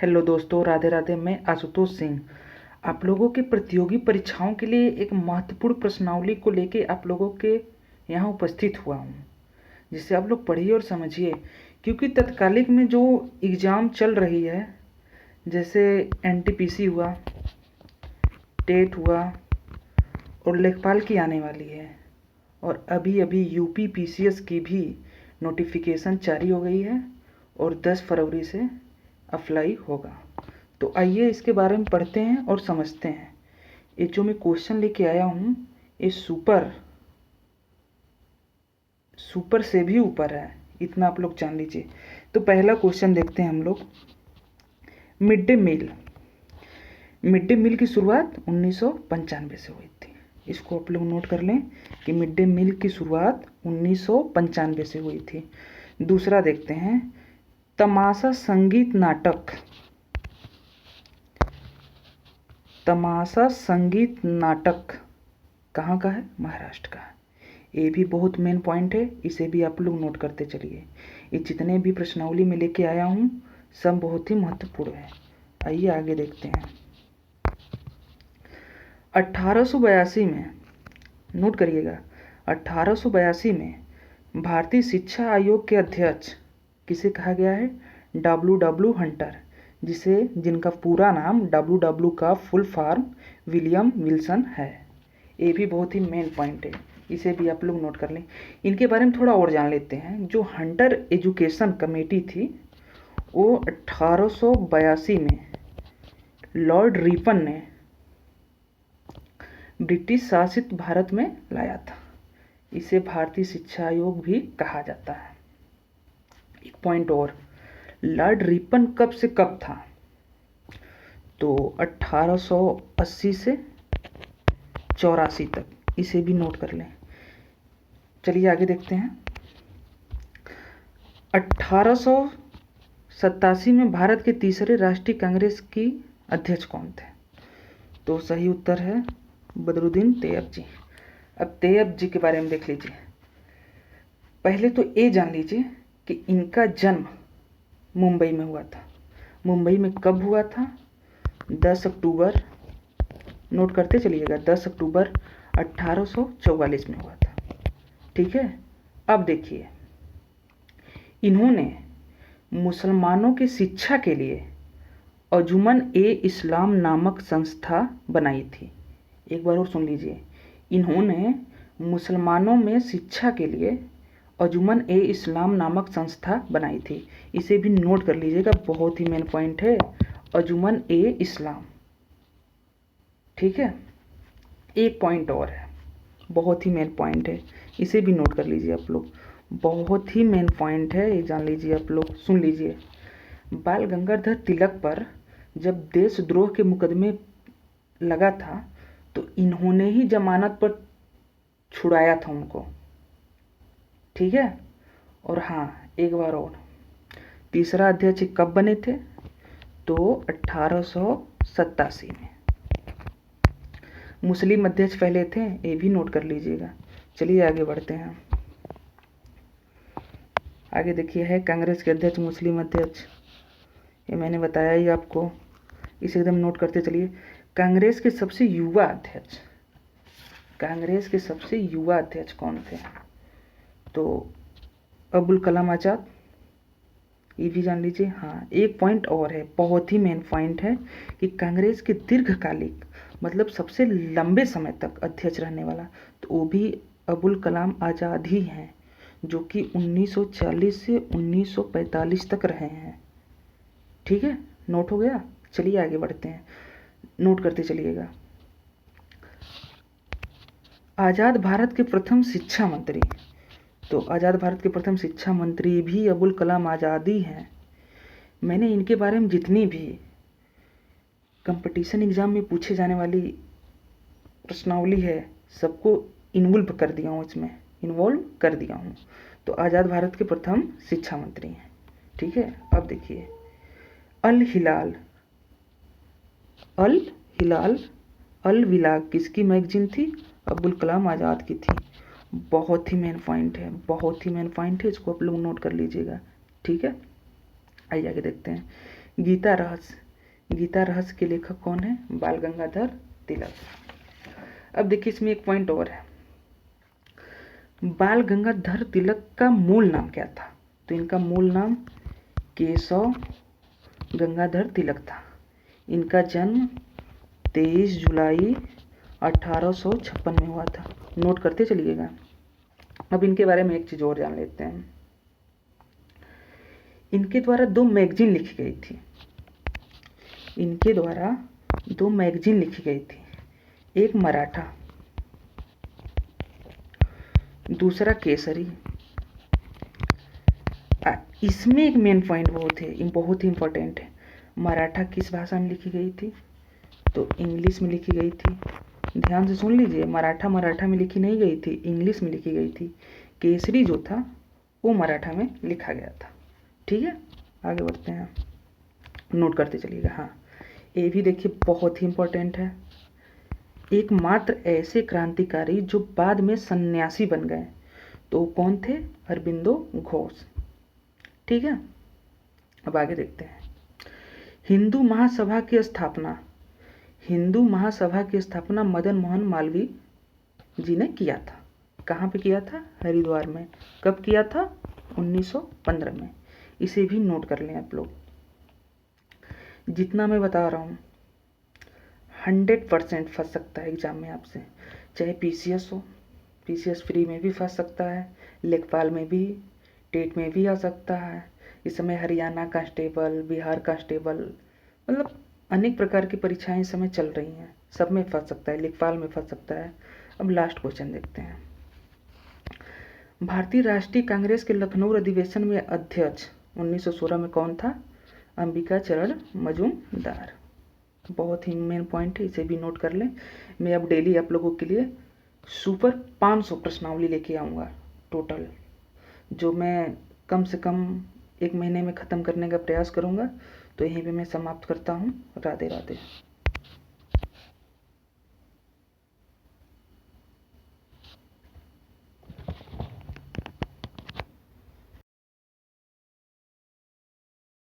Hello दोस्तों, राधे राधे। मैं आशुतोष सिंह आप लोगों के प्रतियोगी परीक्षाओं के लिए एक महत्वपूर्ण प्रश्नावली को लेके आप लोगों के यहाँ उपस्थित हुआ हूँ, जिसे आप लोग पढ़िए और समझिए। क्योंकि तत्कालिक में जो एग्ज़ाम चल रही है, जैसे एनटीपीसी हुआ, टेट हुआ और लेखपाल की आने वाली है, और अभी अभी यूपी पीसीएस की भी नोटिफिकेशन जारी हो गई है और 10 फरवरी से अप्लाई होगा। तो आइए इसके बारे में पढ़ते हैं और समझते हैं। ये जो मैं क्वेश्चन लेके आया हूँ, ये सुपर से भी ऊपर है, इतना आप लोग जान लीजिए। तो पहला क्वेश्चन देखते हैं हम लोग। मिड डे मील की शुरुआत 1995 से हुई थी। इसको आप लोग नोट कर लें कि मिड डे मील की शुरुआत 1995 से हुई थी। दूसरा देखते हैं, तमाशा संगीत नाटक कहाँ का है? महाराष्ट्र का है। ये भी बहुत मेन पॉइंट है, इसे भी आप लोग नोट करते चलिए। ये जितने भी प्रश्नावली में लेके आया हूँ सब बहुत ही महत्वपूर्ण है। आइए आगे देखते हैं। 1882 में, नोट करिएगा, 1882 में भारतीय शिक्षा आयोग के अध्यक्ष किसे कहा गया है? डब्ल्यू हंटर, जिनका पूरा नाम डब्ल्यू का फुल फॉर्म विलियम विल्सन है। ये भी बहुत ही मेन पॉइंट है, इसे भी आप लोग नोट कर लें। इनके बारे में थोड़ा और जान लेते हैं। जो हंटर एजुकेशन कमेटी थी, वो 1882 में लॉर्ड रिपन ने ब्रिटिश शासित भारत में लाया था। इसे भारतीय शिक्षा आयोग भी कहा जाता है। एक पॉइंट और, लॉर्ड रिपन कब से कब था? तो 1880 से 84 तक, इसे भी नोट कर लें। चलिए आगे देखते हैं। 1887 में भारत के तीसरे राष्ट्रीय कांग्रेस की अध्यक्ष कौन थे? तो सही उत्तर है बदरुद्दीन तैयब जी। अब तैयब जी के बारे में देख लीजिए। पहले तो ये जान लीजिए कि इनका जन्म मुंबई में हुआ था। मुंबई में कब हुआ था? 10 अक्टूबर, नोट करते चलिएगा, 10 अक्टूबर 1844 में हुआ था। ठीक है। अब देखिए, इन्होंने मुसलमानों की शिक्षा के लिए अंजुमन ए इस्लाम नामक संस्था बनाई थी। एक बार और सुन लीजिए, इन्होंने मुसलमानों में शिक्षा के लिए अंजुमन ए इस्लाम नामक संस्था बनाई थी। इसे भी नोट कर लीजिएगा, बहुत ही मेन पॉइंट है, अंजुमन ए इस्लाम। ठीक है। एक पॉइंट और है, बहुत ही मेन पॉइंट है, इसे भी नोट कर लीजिए आप लोग, बहुत ही मेन पॉइंट है, ये जान लीजिए आप लोग। सुन लीजिए, बाल गंगाधर तिलक पर जब देशद्रोह के मुकदमे लगा था, तो इन्होंने ही जमानत पर छुड़ाया था उनको। ठीक है। और हाँ, एक बार और, तीसरा अध्यक्ष कब बने थे? तो 1887 में। मुस्लिम अध्यक्ष पहले थे, ये भी नोट कर लीजिएगा। चलिए आगे बढ़ते हैं। आगे देखिए, है कांग्रेस के अध्यक्ष, मुस्लिम अध्यक्ष, ये मैंने बताया ही आपको, इसे एकदम नोट करते चलिए। कांग्रेस के सबसे युवा अध्यक्ष कौन थे? तो अबुल कलाम आज़ाद, ये भी जान लीजिए। हाँ, एक पॉइंट और है, बहुत ही मेन पॉइंट है, कि कांग्रेस के दीर्घकालिक, मतलब सबसे लंबे समय तक अध्यक्ष रहने वाला, तो वो भी अबुल कलाम आज़ाद ही हैं, जो कि 1940 से 1945 तक रहे हैं। ठीक है, नोट हो गया। चलिए आगे बढ़ते हैं, नोट करते चलिएगा। आज़ाद भारत के प्रथम शिक्षा मंत्री, तो आज़ाद भारत के प्रथम शिक्षा मंत्री भी अबुल कलाम आज़ाद ही हैं। मैंने इनके बारे में जितनी भी कंपटीशन एग्ज़ाम में पूछे जाने वाली प्रश्नावली है, सबको इन्वॉल्व कर दिया हूँ। तो आज़ाद भारत के प्रथम शिक्षा मंत्री हैं। ठीक है। अब देखिए, अल विलाग किसकी मैगजीन थी? अबुल कलाम आज़ाद की थी। बहुत ही मेन पॉइंट है, इसको आप लोग नोट कर लीजिएगा। ठीक है। आइए आगे देखते हैं। गीता रहस्य। गीता रहस्य के लेखक कौन है? बाल गंगाधर तिलक। अब देखिए इसमें एक पॉइंट और है, बाल गंगाधर तिलक का मूल नाम क्या था? तो इनका मूल नाम केशव गंगाधर तिलक था। इनका जन्म 23 जुलाई 1856 में हुआ था। नोट करते चलिएगा। अब इनके बारे में एक चीज़ और जान लेते हैं। इनके द्वारा 2 मैगजीन लिखी गई थी। इनके द्वारा 2 मैगजीन लिखी गई थी, एक मराठा, दूसरा केसरी। इसमें एक मेन पॉइंट बहुत ही इंपॉर्टेंट है। मराठा किस भाषा में लिखी गई थी? तो इंग्लिश में लिखी गई थी। ध्यान से सुन लीजिए, मराठा में लिखी नहीं गई थी, इंग्लिश में लिखी गई थी। केसरी जो था वो मराठा में लिखा गया था। ठीक है, आगे बढ़ते हैं, नोट करते चलिएगा। हाँ, ये भी देखिए बहुत ही इंपॉर्टेंट है। एकमात्र ऐसे क्रांतिकारी जो बाद में सन्यासी बन गए, तो कौन थे? अरबिंदो घोष। ठीक है, अब आगे देखते हैं। हिंदू महासभा की स्थापना मदन मोहन मालवीय जी ने किया था। कहाँ पे किया था? हरिद्वार में। कब किया था? 1915 में। इसे भी नोट कर लें आप लोग। जितना मैं बता रहा हूँ 100% फंस सकता है एग्जाम में आपसे, चाहे पीसीएस हो, पीसीएस फ्री में भी फंस सकता है, लेखपाल में भी, टेट में भी आ सकता है। इस समय हरियाणा कांस्टेबल, बिहार कांस्टेबल, मतलब अनेक प्रकार की परीक्षाएं इस समय चल रही हैं, सब में फंस सकता है, लेखपाल में फंस सकता है। अब लास्ट क्वेश्चन देखते हैं। भारतीय राष्ट्रीय कांग्रेस के लखनऊ अधिवेशन में अध्यक्ष 1916 में कौन था? अंबिका चरण मजूमदार। बहुत ही मेन पॉइंट है, इसे भी नोट कर लें। मैं अब डेली आप लोगों के लिए सुपर 500 प्रश्नावली लेके आऊँगा टोटल, जो मैं कम से कम 1 महीने में ख़त्म करने का प्रयास करूँगा। तो यहीं पे मैं समाप्त करता हूँ। राधे राधे।